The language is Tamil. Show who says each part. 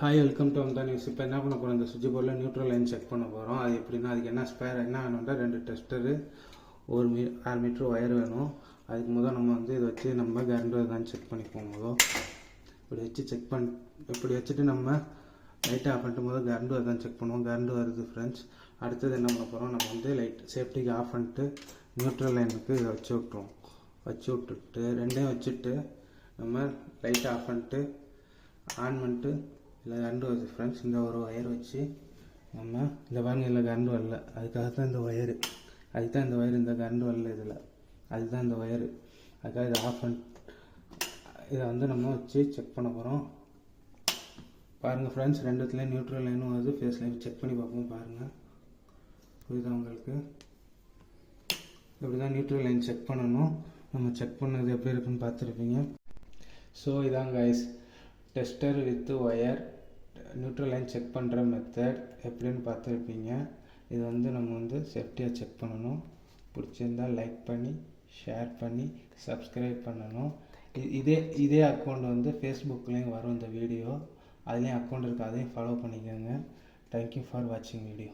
Speaker 1: ஹாய், வெல்கம் டு அம்தா நியூஸ். இப்போ என்ன பண்ண போகிறோம், இந்த சுவிட்ச் போர்டில் நியூட்ரல் லைன் செக் பண்ண போகிறோம். அது எப்படின்னா, அதுக்கு என்ன ஸ்பேர் என்ன வேணும்னா 2 டெஸ்டரு, ஒரு 6 மீட்டர் ஒயர் வேணும். அதுக்கு முதல் நம்ம இதை வச்சு நம்ம கரண்ட் வருதான்னு செக் பண்ணிப்போம். இப்படி வச்சு இப்படி வச்சுட்டு நம்ம லைட்டை ஆஃப் பண்ணிட்டு முதல் கரண்ட் வருதான்னு செக் பண்ணுவோம். கரண்ட் வருது ஃப்ரெண்ட்ஸ். அடுத்தது என்ன பண்ண போகிறோம், நம்ம லைட் சேஃப்டிக்கு ஆஃப் பண்ணிட்டு நியூட்ரல் லைனுக்கு இதை வச்சு விட்டுட்டு ரெண்டையும் வச்சுட்டு நம்ம லைட்டை ஆஃப் பண்ணிட்டு ஆன் பண்ணிட்டு இல்லை கரண்ட் வருது ஃப்ரெண்ட்ஸ். இந்த ஒரு ஒயர் வச்சு நம்ம இந்த பாருங்க, இல்லை கரண்ட் வரல. அதுக்காக தான் இந்த ஒயரு, இந்த கரண்ட் வரல இதில், அதுதான் இந்த ஒயரு. அதுக்காக இதை ஆஃப் பண்ணி இதை நம்ம வச்சு செக் பண்ண போகிறோம். பாருங்கள் ஃப்ரெண்ட்ஸ், ரெண்டுத்துலேயும் நியூட்ரல் லைனும் வருது, ஃபேஸ் லைன் செக் பண்ணி பார்ப்போம். பாருங்கள், புரியுதா உங்களுக்கு? இப்படி தான் நியூட்ரல் லைன் செக் பண்ணணும். நம்ம செக் பண்ணது எப்படி இருக்குன்னு பார்த்துருப்பீங்க. ஸோ இதான் guys, tester with wire neutral line check பண்ணுற மெத்தட் எப்படின்னு பார்த்துருப்பீங்க. இது நம்ம சேஃப்டியாக செக் பண்ணணும். பிடிச்சிருந்தால் லைக் பண்ணி ஷேர் பண்ணி சப்ஸ்கிரைப் பண்ணணும். இதே அக்கௌண்ட் ஃபேஸ்புக்லேயும் வரும் இந்த வீடியோ, அதுலேயும் அக்கௌண்ட் இருக்குது, அதையும் ஃபாலோ பண்ணிக்கோங்க. தேங்க்யூ ஃபார் வாட்சிங் வீடியோ.